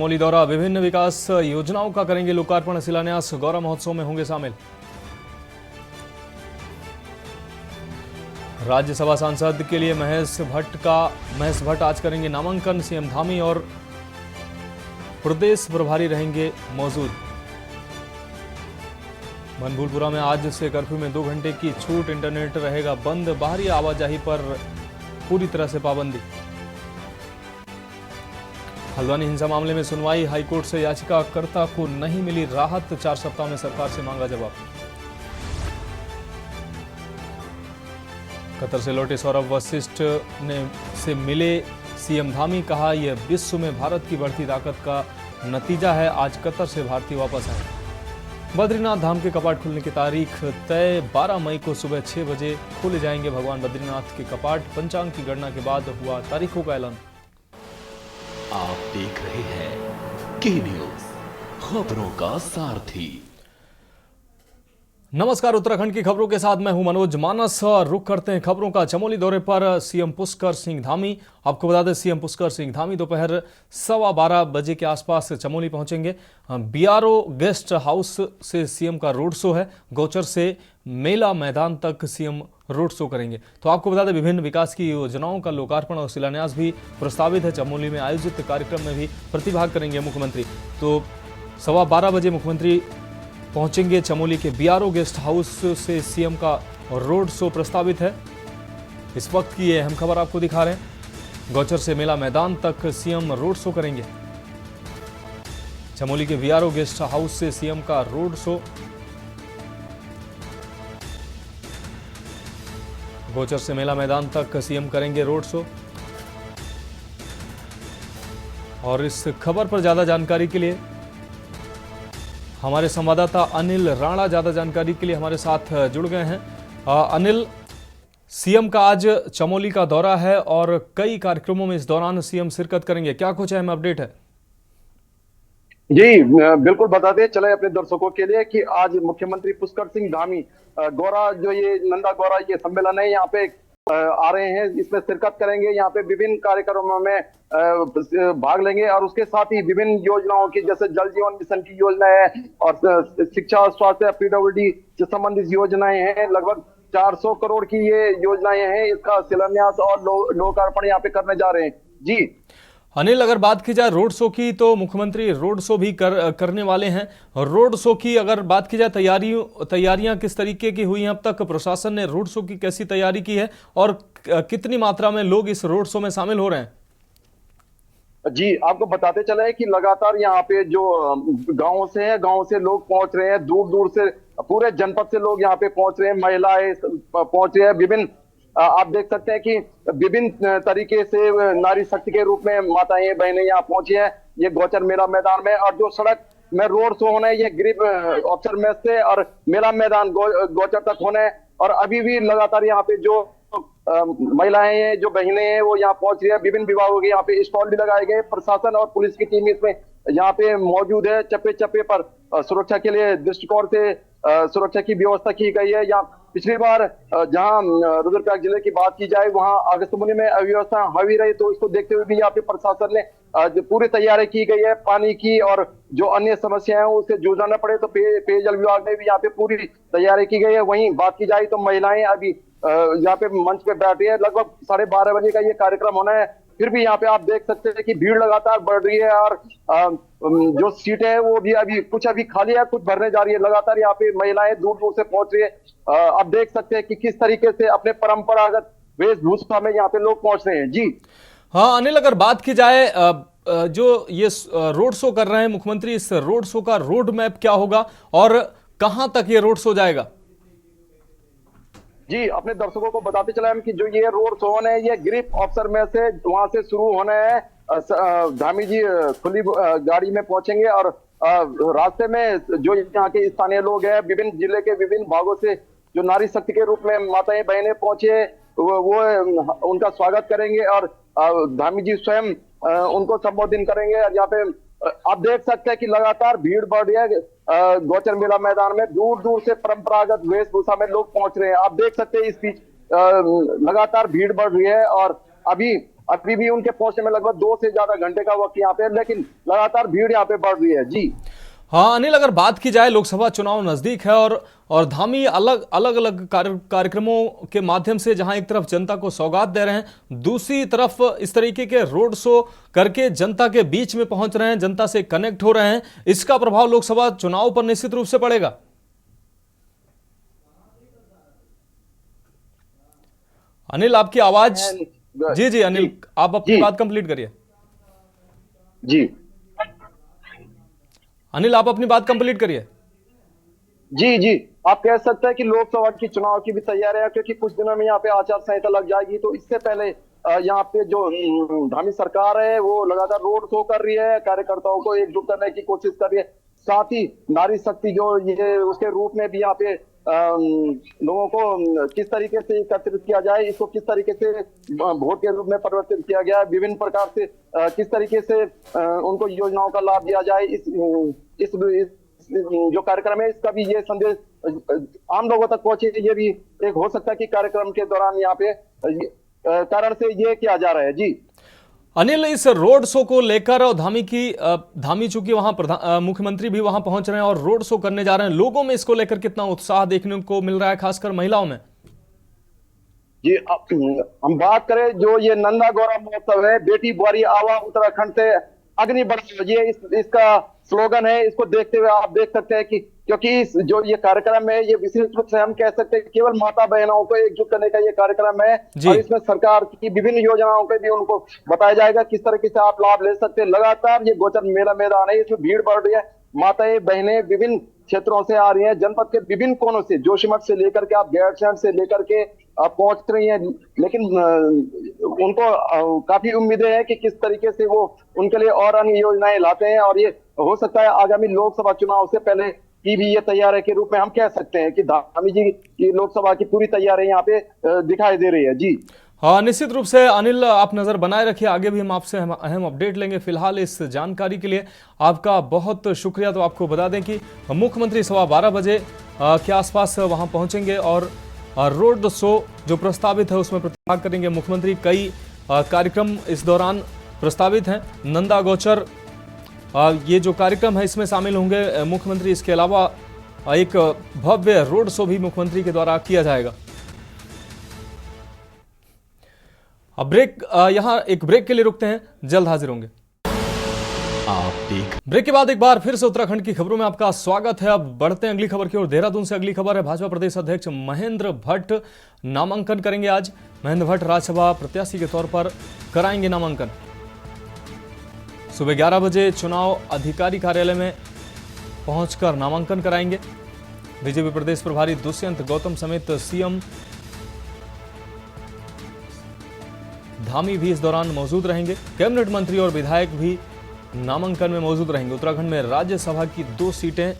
चमोली दौरा, विभिन्न विकास योजनाओं का करेंगे लोकार्पण, शिलान्यास, गौरा महोत्सव में होंगे शामिल। राज्यसभा सांसद के लिए महेश भट्ट आज करेंगे नामांकन। सीएम धामी और प्रदेश प्रभारी रहेंगे मौजूद। मनभूलपुरा में आज से कर्फ्यू में 2 घंटे की छूट, इंटरनेट रहेगा बंद, बाहरी आवाजाही पर पूरी तरह से पाबंदी। हल्द्वानी हिंसा मामले में सुनवाई, हाईकोर्ट से याचिकाकर्ता को नहीं मिली राहत, 4 सप्ताह में सरकार से मांगा जवाब। कतर से लौटे सौरभ वशिष्ठ से मिले सीएम धामी, कहा यह विश्व में भारत की बढ़ती ताकत का नतीजा है। आज कतर से भारतीय वापस आए। बद्रीनाथ धाम के कपाट खुलने की तारीख तय, 12 मई को सुबह 6 बजे खोले जाएंगे भगवान बद्रीनाथ के कपाट। पंचांग की गणना के बाद हुआ तारीखों का ऐलान। आप देख रहे हैं के न्यूज, खबरों का सारथी। नमस्कार, उत्तराखंड की खबरों के साथ मैं हूं मनोज मानस। रुख करते हैं खबरों का। चमोली दौरे पर सीएम पुष्कर सिंह धामी। आपको बता दें, सीएम पुष्कर सिंह धामी दोपहर 12:15 बजे के आसपास चमोली पहुंचेंगे। बीआरओ गेस्ट हाउस से सीएम का रोड शो है। गौचर से मेला मैदान तक सीएम रोड शो करेंगे। तो आपको बता दें, विभिन्न विकास की योजनाओं का लोकार्पण और शिलान्यास भी प्रस्तावित है। चमोली में आयोजित कार्यक्रम में भी प्रतिभाग करेंगे मुख्यमंत्री। तो 12:15 बजे मुख्यमंत्री पहुंचेंगे चमोली के बीआरओ गेस्ट हाउस से। सीएम का रोड शो प्रस्तावित है। इस वक्त की ये अहम खबर आपको दिखा रहे हैं। गौचर से मेला मैदान तक सीएम रोड शो करेंगे। चमोली के बीआरओ गेस्ट हाउस से सीएम का रोड शो। गौचर से मेला मैदान तक सीएम करेंगे रोड शो। और इस खबर पर ज्यादा जानकारी के लिए हमारे संवाददाता अनिल राणा ज्यादा जानकारी के लिए हमारे साथ जुड़ गए हैं। अनिल, सीएम का आज चमोली का दौरा है और कई कार्यक्रमों में इस दौरान सीएम शिरकत करेंगे, क्या कुछ अहम अपडेट है? जी बिल्कुल बताते चले अपने दर्शकों के लिए कि आज मुख्यमंत्री पुष्कर सिंह धामी गौरा, जो ये नंदा गौरा ये सम्मेलन है, यहाँ पे आ रहे हैं। इसमें शिरकत करेंगे। यहाँ पे विभिन्न कार्यक्रमों में भाग लेंगे और उसके साथ ही विभिन्न योजनाओं की, जैसे जल जीवन मिशन की योजना है और शिक्षा, स्वास्थ्य, पीडब्ल्यूडी से संबंधित योजनाएं हैं। लगभग 400 करोड़ की ये योजनाएं हैं। इसका शिलान्यास और लोकार्पण यहाँ पे करने जा रहे हैं। जी अनिल, अगर बात की जाए रोड शो की, तो मुख्यमंत्री रोड शो भी करने वाले हैं। रोड शो की अगर बात की जाए, तैयारियां किस तरीके की हुई हैं अब तक? प्रशासन ने रोड शो की कैसी तैयारी की है और कितनी मात्रा में लोग इस रोड शो में शामिल हो रहे हैं? जी आपको बताते चले कि लगातार यहाँ पे जो गांव से लोग पहुंच रहे हैं। दूर दूर से, पूरे जनपद से लोग यहाँ पे पहुंच रहे हैं। महिलाएं पहुंच रहे हैं। विभिन्न आप देख सकते हैं कि विभिन्न तरीके से नारी शक्ति के रूप में माताएं बहनें यहाँ पहुंची हैं ये गौचर मेला मैदान में। और जो सड़क में रोड शो होना है, ये गरीब अफसर मेस से और मेला मैदान गौचर तक होना है। और अभी भी लगातार यहाँ पे जो महिलाएं हैं, जो बहनें हैं, वो यहाँ पहुंच रही है। विभिन्न विभागों के यहाँ पे स्टॉल भी लगाए गए। प्रशासन और पुलिस की टीम इसमें यहाँ पे मौजूद है। चप्पे चप्पे पर सुरक्षा के लिए दृष्टिकोण से सुरक्षा की व्यवस्था की गई है। यहाँ पिछली बार जहां रुद्रप्रयाग जिले की बात की जाए, वहां अगस्त्यमुनि में अव्यवस्था हावी रही, तो इसको देखते हुए भी यहाँ पे प्रशासन ने पूरी तैयारी की गई है। पानी की और जो अन्य समस्याएं हैं उससे जूझना न पड़े, तो पेयजल विभाग ने भी यहाँ पे पूरी तैयारी की गई है। वहीं बात की जाए तो महिलाएं अभी यहाँ पे मंच पे बैठी है। लगभग 12:30 बजे का ये कार्यक्रम होना है। फिर भी यहाँ पे आप देख सकते हैं कि भीड़ लगातार बढ़ रही है और जो सीटें हैं वो भी कुछ खाली है, कुछ भरने जा रही है। लगातार यहाँ पे महिलाएं दूर दूर से पहुंच रही है। आप देख सकते हैं कि किस तरीके से अपने परंपरागत वेशभूषा में यहाँ पे लोग पहुंच रहे हैं। जी हाँ अनिल, अगर बात की जाए जो ये रोड शो कर रहे हैं मुख्यमंत्री, इस रोड शो का रोड मैप क्या होगा और कहां तक ये रोड शो जाएगा? जी अपने दर्शकों को बताते चले हम कि जो ये रोड शो है, ये गरीब अफसर में से वहां से शुरू होना है। धामी जी खुली गाड़ी में पहुंचेंगे और रास्ते में जो यहाँ के स्थानीय लोग हैं, विभिन्न जिले के विभिन्न भागों से जो नारी शक्ति के रूप में माताएं बहनें पहुंचे, वो उनका स्वागत करेंगे और धामी जी स्वयं उनको संबोधित करेंगे। और यहाँ पे आप देख सकते हैं कि लगातार भीड़ बढ़ रही है। गौचर मेला मैदान में दूर दूर से परंपरागत वेशभूषा में लोग पहुंच रहे हैं। आप देख सकते हैं इस बीच लगातार भीड़ बढ़ रही है और अभी अभी भी उनके पहुंचने में लगभग 2 से ज्यादा घंटे का वक्त यहाँ पे है, लेकिन लगातार भीड़ यहाँ पे बढ़ रही है। जी हाँ अनिल, अगर बात की जाए लोकसभा चुनाव नजदीक है और धामी अलग अलग कार्यक्रमों के माध्यम से जहां एक तरफ जनता को सौगात दे रहे हैं, दूसरी तरफ इस तरीके के रोड शो करके जनता के बीच में पहुंच रहे हैं, जनता से कनेक्ट हो रहे हैं, इसका प्रभाव लोकसभा चुनाव पर निश्चित रूप से पड़ेगा। अनिल आपकी आवाज। जी अनिल, आप अपनी बात कंप्लीट करिए। जी अनिल आप अपनी बात कंप्लीट करिए। जी आप कह सकते हैं कि लोकसभा की चुनाव की भी तैयारी है, क्योंकि कुछ दिनों में यहाँ पे आचार संहिता लग जाएगी। तो इससे पहले यहाँ पे जो धामी सरकार है वो लगातार रोड शो कर रही है, कार्यकर्ताओं को एकजुट करने की कोशिश कर रही है। साथ ही नारी शक्ति जो ये उसके रूप में भी यहाँ पे लोगों को किस तरीके से एकत्रित किया जाए, इसको किस तरीके से वोट के रूप में परिवर्तित किया गया है, विभिन्न प्रकार से किस तरीके से उनको योजनाओं का लाभ दिया जाए, इस जो कार्यक्रम है इसका भी ये संदेश आम लोगों तक पहुंचे, ये भी एक हो सकता है कि कार्यक्रम के दौरान यहाँ पे कारण से ये किया जा रहा है। जी अनिल, इस रोड शो को लेकर और धामी चूंकि वहां मुख्यमंत्री भी वहां पहुंच रहे हैं और रोड शो करने जा रहे हैं, लोगों में इसको लेकर कितना उत्साह देखने को मिल रहा है, खासकर महिलाओं में? जी हम बात करें जो ये नंदा गौरा महोत्सव है, बेटी बुआरी आवा उत्तराखंड से अग्नि बढ़ाओ, ये इसका स्लोगन है। इसको देखते हुए आप देख सकते हैं कि क्योंकि जो ये कार्यक्रम है ये विशेष रूप से हम कह सकते हैं केवल माता बहनों को एकजुट करने का ये कार्यक्रम है, और इसमें सरकार की विभिन्न योजनाओं के भी उनको बताया जाएगा किस तरीके से आप लाभ ले सकते हैं। लगातार ये गोचर मेला मैदान है, इसमें भीड़ बढ़ रही है, माताएं बहनें विभिन्न क्षेत्रों से आ रही हैं, जनपद के विभिन्न कोनों से, जोशीमठ से लेकर के आप गैरसैंण से लेकर के आप पहुंच रही हैं। लेकिन उनको काफी उम्मीदें हैं कि किस तरीके से वो उनके लिए और अन्य योजनाएं लाते हैं, और ये हो सकता है आगामी लोकसभा चुनाव से पहले की भी ये तैयारी के रूप में हम कह सकते हैं कि धामी जी की लोकसभा की पूरी तैयारी यहाँ पे दिखाई दे रही है। जी हाँ निश्चित रूप से अनिल, आप नजर बनाए रखिए, आगे भी हम आपसे अहम अपडेट लेंगे। फिलहाल इस जानकारी के लिए आपका बहुत शुक्रिया। तो आपको बता दें कि मुख्यमंत्री 12:15 बजे के आसपास वहां पहुंचेंगे और रोड शो जो प्रस्तावित है उसमें प्रतिभाग करेंगे मुख्यमंत्री। कई कार्यक्रम इस दौरान प्रस्तावित हैं, नंदा गोचर ये जो कार्यक्रम है इसमें शामिल होंगे मुख्यमंत्री। इसके अलावा एक भव्य रोड शो भी मुख्यमंत्री के द्वारा किया जाएगा। अब यहां एक ब्रेक के लिए रुकते हैं, जल्द हाजिर होंगे। ब्रेक के बाद एक बार फिर से उत्तराखंड की खबरों में आपका स्वागत है। अब बढ़ते हैं अगली खबर की ओर। देहरादून से अगली खबर है, भाजपा प्रदेश अध्यक्ष महेंद्र भट्ट नामांकन करेंगे आज। महेंद्र भट्ट राज्यसभा प्रत्याशी के तौर पर कराएंगे नामांकन। सुबह 11 बजे चुनाव अधिकारी कार्यालय में पहुंचकर नामांकन कराएंगे। बीजेपी प्रदेश प्रभारी दुष्यंत गौतम समेत सीएम धामी भी इस दौरान मौजूद रहेंगे। कैबिनेट मंत्री और विधायक भी नामांकन में मौजूद रहेंगे। उत्तराखंड में राज्यसभा की 2 सीटें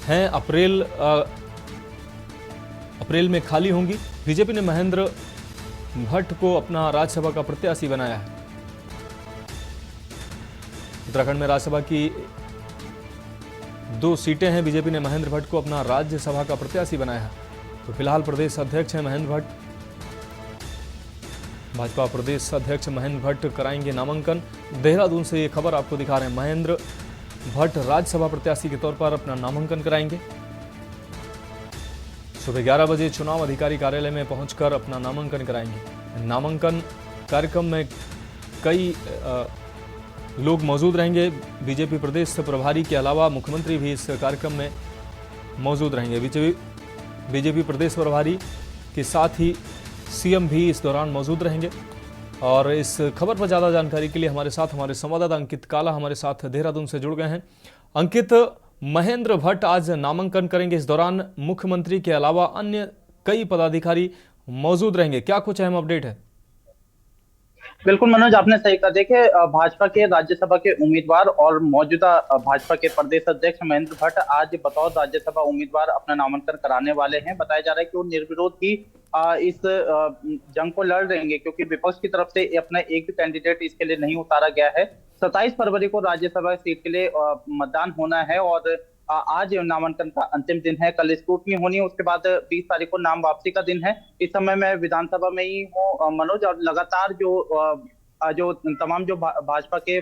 हैं, अप्रैल में खाली होंगी। बीजेपी ने महेंद्र भट्ट को अपना राज्यसभा का प्रत्याशी बनाया है। उत्तराखंड में राज्यसभा की 2 सीटें हैं, बीजेपी ने महेंद्र भट्ट को अपना राज्यसभा का प्रत्याशी बनाया है। तो फिलहाल प्रदेश अध्यक्ष हैं महेंद्र भट्ट। भाजपा प्रदेश अध्यक्ष महेंद्र भट्ट कराएंगे नामांकन। देहरादून से ये खबर आपको दिखा रहे हैं, महेंद्र भट्ट राज्यसभा प्रत्याशी के तौर पर अपना नामांकन कराएंगे। सुबह 11 बजे चुनाव अधिकारी कार्यालय में पहुंचकर अपना नामांकन कराएंगे। नामांकन कार्यक्रम में कई लोग मौजूद रहेंगे। बीजेपी प्रदेश प्रभारी के अलावा मुख्यमंत्री भी इस कार्यक्रम में मौजूद रहेंगे। बीजेपी प्रदेश प्रभारी के साथ ही सीएम भी इस दौरान मौजूद रहेंगे। और इस खबर पर ज़्यादा जानकारी के लिए हमारे साथ हमारे संवाददाता अंकित काला हमारे साथ देहरादून से जुड़ गए हैं। अंकित, महेंद्र भट्ट आज नामांकन करेंगे, इस दौरान मुख्यमंत्री के अलावा अन्य कई पदाधिकारी मौजूद रहेंगे, क्या कुछ अहम अपडेट है? बिल्कुल मनोज, आपने सही कहा। देखिए, भाजपा के राज्यसभा के उम्मीदवार और मौजूदा भाजपा के प्रदेश अध्यक्ष महेंद्र भट्ट आज बतौर राज्यसभा उम्मीदवार अपना नामांकन कराने वाले हैं। बताया जा रहा है कि वो निर्विरोध ही इस जंग को लड़ रहेंगे, क्योंकि विपक्ष की तरफ से अपना एक भी कैंडिडेट इसके लिए नहीं उतारा गया है। 27 फरवरी को राज्यसभा सीट के लिए मतदान होना है और आज नामांकन का अंतिम दिन है, कल स्क्रूटनी होनी है, उसके बाद 20 तारीख को नाम वापसी का दिन है। इस समय मैं विधानसभा में ही हूँ मनोज, और लगातार जो तमाम जो भाजपा के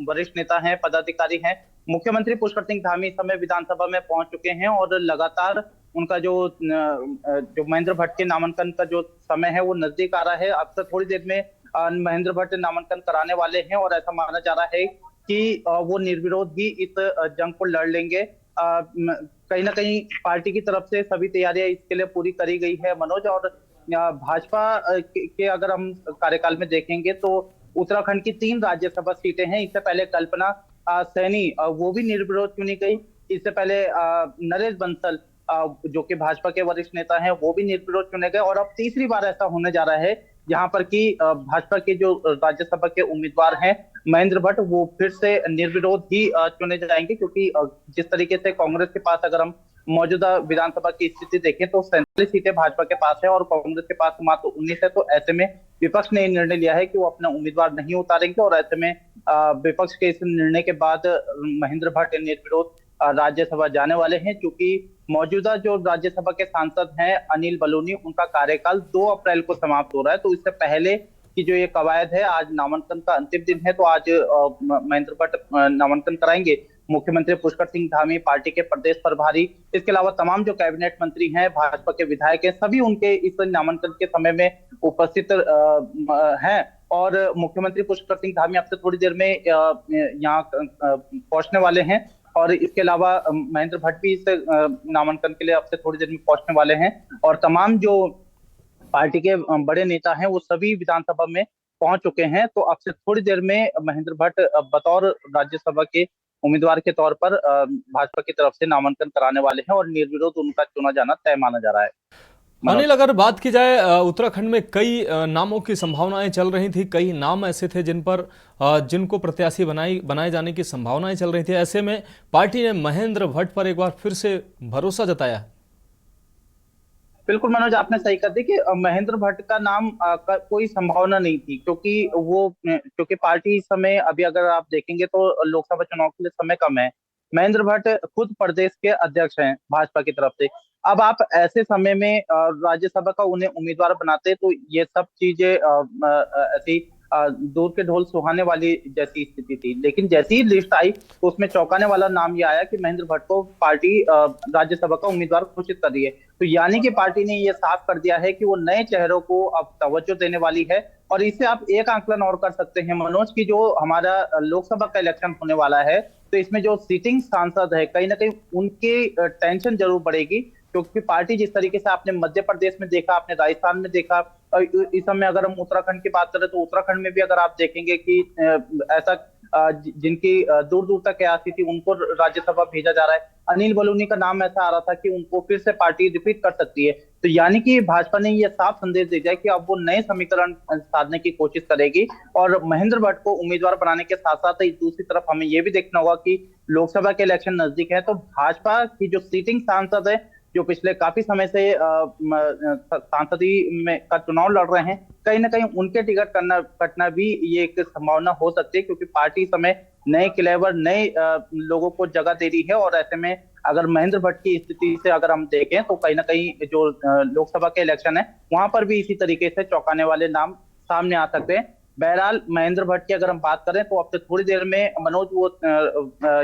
वरिष्ठ नेता हैं, पदाधिकारी हैं, मुख्यमंत्री पुष्कर सिंह धामी इस समय विधानसभा में पहुंच चुके हैं और लगातार उनका जो महेंद्र भट्ट के नामांकन का जो समय है वो नजदीक आ रहा है। अब तक थोड़ी देर में महेंद्र भट्ट नामांकन कराने वाले हैं और ऐसा माना जा रहा है कि वो निर्विरोध ही इस जंग को लड़ लेंगे। कहीं ना कहीं पार्टी की तरफ से सभी तैयारियां इसके लिए पूरी करी गई है मनोज। और भाजपा के अगर हम कार्यकाल में देखेंगे तो उत्तराखंड की 3 राज्यसभा सीटें हैं। इससे पहले कल्पना सैनी वो भी निर्विरोध चुनी गई। इससे पहले नरेश बंसल जो कि भाजपा के वरिष्ठ नेता हैं वो भी निर्विरोध चुने गए। और अब तीसरी बार ऐसा होने जा रहा है जहां पर कि भाजपा के जो राज्यसभा के उम्मीदवार हैं महेंद्र भट्ट, वो फिर से निर्विरोध ही चुने जाएंगे, क्योंकि जिस तरीके से कांग्रेस के पास अगर हम मौजूदा विधानसभा की स्थिति देखें तो 47 सीटें भाजपा के पास है और कांग्रेस के पास मात्र 19 है। तो ऐसे में विपक्ष ने निर्णय लिया है कि वो अपना उम्मीदवार नहीं उतारेंगे और ऐसे में विपक्ष के इस निर्णय के बाद महेंद्र भट्ट निर्विरोध राज्यसभा जाने वाले हैं। क्योंकि मौजूदा जो राज्यसभा के सांसद हैं अनिल बलूनी, उनका कार्यकाल 2 अप्रैल को समाप्त हो रहा है। तो इससे पहले की जो ये कवायद है, आज नामांकन का अंतिम दिन है, तो आज महेंद्र भट्ट नामांकन कराएंगे। मुख्यमंत्री पुष्कर सिंह धामी, पार्टी के प्रदेश प्रभारी, इसके अलावा तमाम जो कैबिनेट मंत्री हैं, भाजपा के विधायक हैं, सभी उनके इस नामांकन के समय में उपस्थित हैं। और मुख्यमंत्री पुष्कर सिंह धामी अब से थोड़ी देर में यहाँ पहुंचने वाले हैं और इसके अलावा महेंद्र भट्ट भी इस नामांकन के लिए अब से थोड़ी देर में पहुंचने वाले हैं। और तमाम जो पार्टी के बड़े नेता हैं वो सभी विधानसभा में पहुंच चुके हैं। तो अब से थोड़ी देर में महेंद्र भट्ट बतौर राज्यसभा के उम्मीदवार के तौर पर भाजपा की तरफ से नामांकन कराने वाले हैं और निर्विरोध उनका चुना जाना तय माना जा रहा है। अनिल, अगर बात की जाए उत्तराखंड में कई नामों की संभावनाएं चल रही थी, कई नाम ऐसे थे जिनको प्रत्याशी बनाए जाने की संभावनाएं चल रही थी। ऐसे में पार्टी ने महेंद्र भट्ट पर एक बार फिर से भरोसा जताया। बिल्कुल मनोज, आपने सही कहा। देखिए, महेंद्र भट्ट का नाम का कोई संभावना नहीं थी, क्योंकि पार्टी इस समय, अभी अगर आप देखेंगे तो लोकसभा चुनाव के लिए समय कम है। महेंद्र भट्ट खुद प्रदेश के अध्यक्ष हैं भाजपा की तरफ से। अब आप ऐसे समय में राज्यसभा का उन्हें उम्मीदवार बनाते तो ये सब चीजें ऐसी दूर के ढोल सुहाने वाली जैसी स्थिति थी। लेकिन जैसी ही लिस्ट आई तो उसमें चौंकाने वाला नाम ये आया कि महेंद्र भट्ट को पार्टी राज्यसभा का उम्मीदवार घोषित कर रही है। तो यानी कि पार्टी ने ये साफ कर दिया है कि वो नए चेहरों को अब तवज्जो देने वाली है। और इससे आप एक आंकलन और कर सकते हैं मनोज, की जो हमारा लोकसभा का इलेक्शन होने वाला है तो इसमें जो सिटिंग सांसद है कहीं ना कहीं उनकी टेंशन जरूर बढ़ेगी। क्योंकि पार्टी जिस तरीके से आपने मध्य प्रदेश में देखा, आपने राजस्थान में देखा, इस समय अगर हम उत्तराखंड की बात करें तो उत्तराखंड में भी अगर आप देखेंगे कि ऐसा जिनकी दूर दूर तक आती थी उनको राज्यसभा भेजा जा रहा है। अनिल बलूनी का नाम ऐसा आ रहा था कि उनको फिर से पार्टी रिपीट कर सकती है। तो यानी कि भाजपा ने यह साफ संदेश दे दिया कि अब वो नए समीकरण साधने की कोशिश करेगी। और महेंद्र भट्ट को उम्मीदवार बनाने के साथ साथ दूसरी तरफ हमें यह भी देखना होगा कि लोकसभा के इलेक्शन नजदीक है तो भाजपा की जो सीटिंग सांसद है, जो पिछले काफी समय से सांसदी में का चुनाव लड़ रहे हैं, कहीं ना कहीं उनके टिकट कटना भी ये एक संभावना हो सकती है। क्योंकि पार्टी समय नए क्लेवर, नए लोगों को जगह दे रही है। और ऐसे में अगर महेंद्र भट्ट की स्थिति से अगर हम देखें तो कहीं ना कहीं जो लोकसभा के इलेक्शन है वहां पर भी इसी तरीके से चौंकाने वाले नाम सामने आ सकते हैं। बहरहाल महेंद्र भट्ट की अगर हम बात करें तो अब से थोड़ी देर में मनोज वो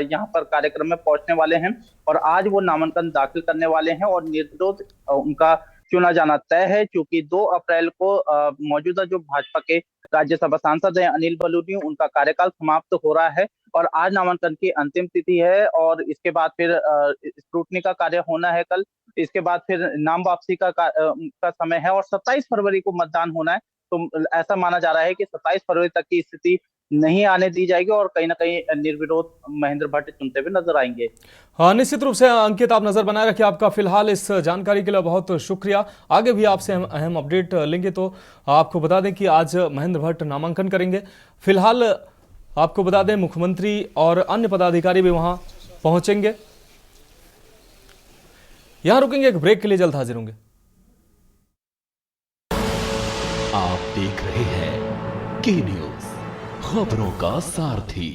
यहाँ पर कार्यक्रम में पहुंचने वाले हैं और आज वो नामांकन दाखिल करने वाले हैं और निर्विरोध उनका चुना जाना तय है। क्योंकि 2 अप्रैल को मौजूदा जो भाजपा के राज्यसभा सांसद हैं अनिल बलूनी, उनका कार्यकाल समाप्त हो रहा है और आज नामांकन की अंतिम तिथि है। और इसके बाद फिर स्क्रूटनी का कार्य होना है कल, इसके बाद फिर नाम वापसी का समय है और 27 फरवरी को मतदान होना है। तो ऐसा माना जा रहा है कि 27 फरवरी तक की स्थिति नहीं आने दी जाएगी और कहीं ना कहीं निर्विरोध महेंद्र भट्ट चुनते हुए नजर आएंगे। हाँ, निश्चित रूप से अंकित, आप नजर बनाए रखिए। आपका फिलहाल इस जानकारी के लिए बहुत शुक्रिया। आगे भी आपसे अहम अपडेट लेंगे। तो आपको बता दें कि आज महेंद्र भट्ट नामांकन करेंगे। फिलहाल आपको बता दें मुख्यमंत्री और अन्य पदाधिकारी भी वहां पहुंचेंगे। यहां रुकेंगे एक ब्रेक के लिए, जल्द हाजिर होंगे। आप देख रहे हैं के न्यूज़, खबरों का सारथी।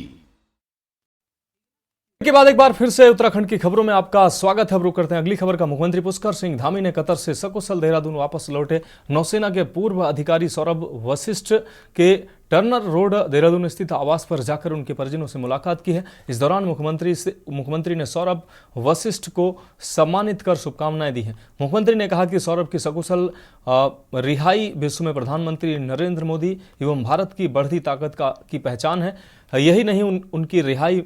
के बाद एक बार फिर से उत्तराखंड की खबरों में आपका स्वागत है। रुक करते हैं अगली खबर का। मुख्यमंत्री पुष्कर सिंह धामी ने कतर से सकुशल देहरादून वापस लौटे नौसेना के पूर्व अधिकारी सौरभ वशिष्ठ के टर्नर रोड देहरादून स्थित आवास पर जाकर उनके परिजनों से मुलाकात की है। इस दौरान मुख्यमंत्री ने सौरभ वशिष्ठ को सम्मानित कर शुभकामनाएं दी हैं। मुख्यमंत्री ने कहा कि सौरभ की सकुशल रिहाई विश्व में प्रधानमंत्री नरेंद्र मोदी एवं भारत की बढ़ती ताकत की पहचान है। यही नहीं, उनकी रिहाई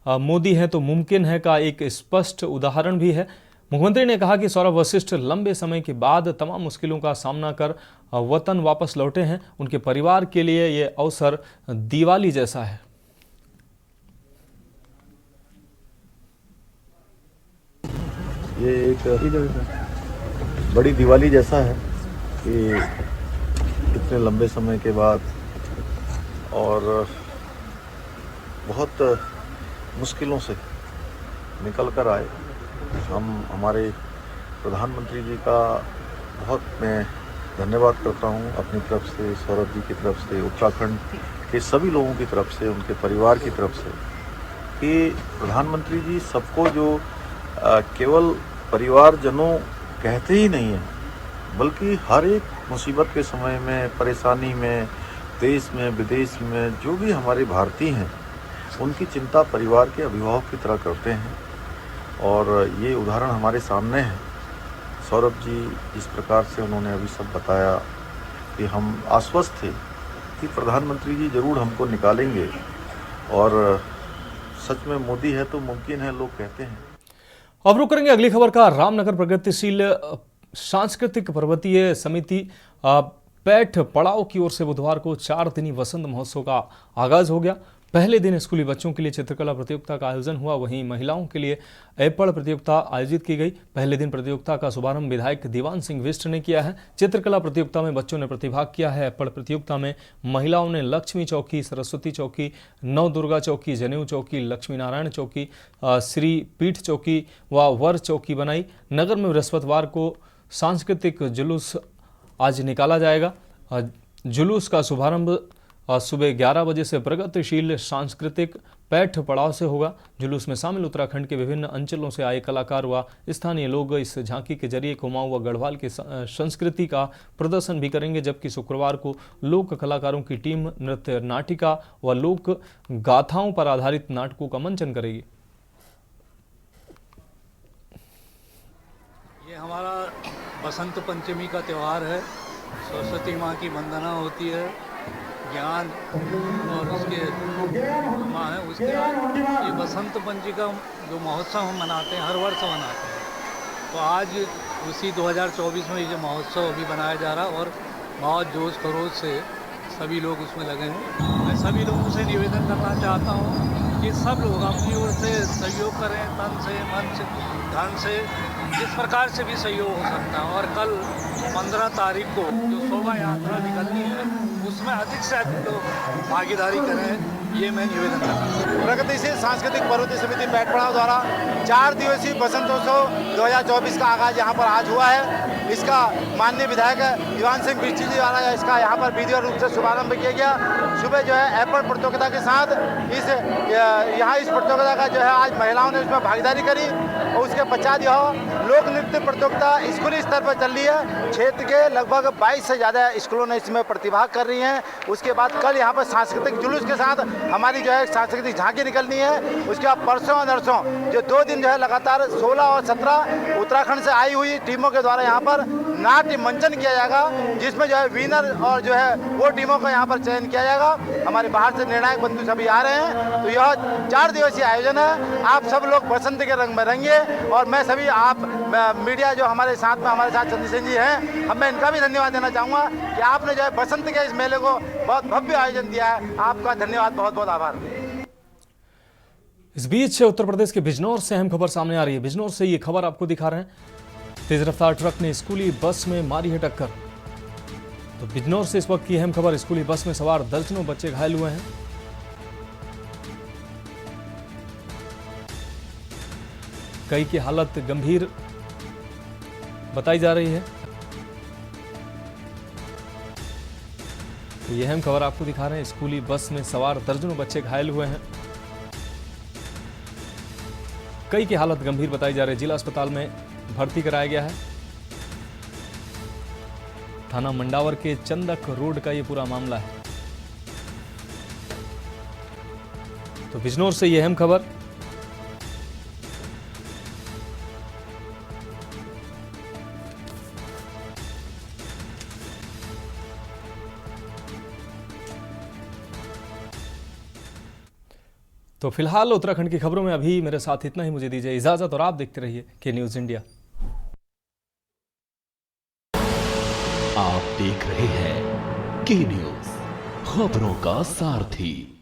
मोदी है तो मुमकिन है का एक स्पष्ट उदाहरण भी है। मुख्यमंत्री ने कहा कि सौरभ वशिष्ठ लंबे समय के बाद तमाम मुश्किलों का सामना कर वतन वापस लौटे हैं। उनके परिवार के लिए ये अवसर दिवाली जैसा है। ये एक बड़ी दिवाली जैसा है कि इतने लंबे समय के बाद और बहुत मुश्किलों से निकल कर आए। हम हमारे प्रधानमंत्री जी का बहुत मैं धन्यवाद करता हूं अपनी तरफ से, सौरभ जी की तरफ से, उत्तराखंड के सभी लोगों की तरफ से, उनके परिवार की तरफ से, कि प्रधानमंत्री जी सबको जो केवल परिवारजनों कहते ही नहीं हैं, बल्कि हर एक मुसीबत के समय में, परेशानी में, देश में विदेश में जो भी हमारे भारतीय हैं उनकी चिंता परिवार के अभिभावक की तरह करते हैं। और ये उदाहरण हमारे सामने है। सौरभ जी जिस प्रकार से उन्होंने अभी सब बताया कि हम आश्वस्त थे कि प्रधानमंत्री जी जरूर हमको निकालेंगे, और सच में मोदी है तो मुमकिन है लोग कहते हैं। अब रुक करेंगे अगली खबर का। रामनगर प्रगतिशील सांस्कृतिक पर्वतीय समिति पैठ पड़ाव की ओर से बुधवार को 4 दिनी वसंत महोत्सव का आगाज हो गया। पहले दिन स्कूली बच्चों के लिए चित्रकला प्रतियोगिता का आयोजन हुआ, वहीं महिलाओं के लिए एप्पड़ प्रतियोगिता आयोजित की गई। पहले दिन प्रतियोगिता का शुभारंभ विधायक दीवान सिंह बिष्ट ने किया है। चित्रकला प्रतियोगिता में बच्चों ने प्रतिभाग किया है। एप्पड़ प्रतियोगिता में महिलाओं ने लक्ष्मी चौकी, सरस्वती चौकी, नव दुर्गा चौकी, जनेऊ चौकी, लक्ष्मी नारायण चौकी, श्री पीठ चौकी व वर चौकी बनाई। नगर में बृहस्पतिवार को सांस्कृतिक जुलूस आज निकाला जाएगा। जुलूस का शुभारंभ सुबह 11 बजे से प्रगतिशील सांस्कृतिक पैठ पड़ाव से होगा। जुलूस में शामिल उत्तराखंड के विभिन्न अंचलों से आए कलाकार व स्थानीय लोग इस झांकी के जरिए कुमाऊं व गढ़वाल की संस्कृति का प्रदर्शन भी करेंगे, जबकि शुक्रवार को लोक कलाकारों की टीम नृत्य, नाटिका व लोक गाथाओं पर आधारित नाटकों का मंचन करेगी। ये हमारा बसंत पंचमी का त्यौहार है। सरस्वती माँ की वंदना होती है, ज्ञान और उसके माँ है उसके। ये बसंत पंचमी का जो महोत्सव हम मनाते हैं, हर वर्ष मनाते हैं, तो आज उसी 2024 में ये महोत्सव अभी बनाया जा रहा है और बहुत जोश खरोश से सभी लोग उसमें लगे हैं। मैं सभी लोगों से निवेदन करना चाहता हूँ कि सब लोग अपनी ओर से सहयोग करें, तन से, मन से, धन से, जिस प्रकार से भी सहयोग हो सकता है। और कल 15 तारीख को जो शोभा यात्रा निकलनी है उसमें अधिक से अधिक लोग भागीदारी करें, ये मैं निवेदन करता हूँ। प्रगतिशील सांस्कृतिक पर्वतीय समिति पैठ पड़ाव द्वारा 4 दिवसीय बसंतोत्सव 2024 का आगाज यहाँ पर आज हुआ है। इसका माननीय विधायक दीवान सिंह बिष्ट जी द्वारा इसका यहाँ पर विधिवत रूप से शुभारंभ किया गया। सुबह जो है एप्पड़ प्रतियोगिता के साथ इस प्रतियोगिता का जो है आज महिलाओं ने उसमें भागीदारी करी, और उसके पश्चात यह लोक नृत्य प्रतियोगिता स्कूली स्तर पर चल रही है। क्षेत्र के लगभग 22 से ज़्यादा स्कूलों ने इसमें प्रतिभाग कर रही हैं। उसके बाद कल यहाँ पर सांस्कृतिक जुलूस के साथ हमारी जो है सांस्कृतिक झांकी निकलनी है। उसके बाद परसों और नरसों जो 2 दिन जो है लगातार 16 और 17 उत्तराखंड से आई हुई टीमों के द्वारा यहाँ पर नाट्य मंचन किया जाएगा, जिसमें जो है विनर और जो है वो टीमों का यहाँ पर चयन किया जाएगा। हमारे बाहर से निर्णायक बंधु सभी आ रहे हैं। तो यह 4 दिवसीय आयोजन है। आप सब लोग बसंत के रंग में रंगे, और मैं सभी आप मीडिया जो हमारे साथ चंद्र सिंह जी हैं, मैं इनका भी धन्यवाद देना चाहूँगा कि आपने जो है बसंत के इस मेले को बहुत भव्य आयोजन दिया है। आपका धन्यवाद, बहुत बहुत आभार। इस बीच उत्तर प्रदेश के बिजनौर से अहम खबर सामने आ रही है। बिजनौर से ये खबर आपको दिखा रहे हैं। तेज रफ्तार ट्रक ने स्कूली बस में मारी है टक्कर। तो बिजनौर से इस वक्त की अहम खबर, स्कूली बस में सवार दर्जनों बच्चे घायल हुए हैं। कई की हालत गंभीर बताई जा रही है। तो यह अहम खबर आपको दिखा रहे हैं। स्कूली बस में सवार दर्जनों बच्चे घायल हुए हैं। कई की हालत गंभीर बताई जा रही है। जिला अस्पताल में भर्ती कराया गया है। थाना मंडावर के चंदक रोड का ये पूरा मामला है। तो बिजनौर से ये अहम खबर। तो फिलहाल उत्तराखंड की खबरों में अभी मेरे साथ इतना ही। मुझे दीजिए इजाजत और आप देखते रहिए के न्यूज इंडिया। आप देख रहे हैं के न्यूज, खबरों का सारथी।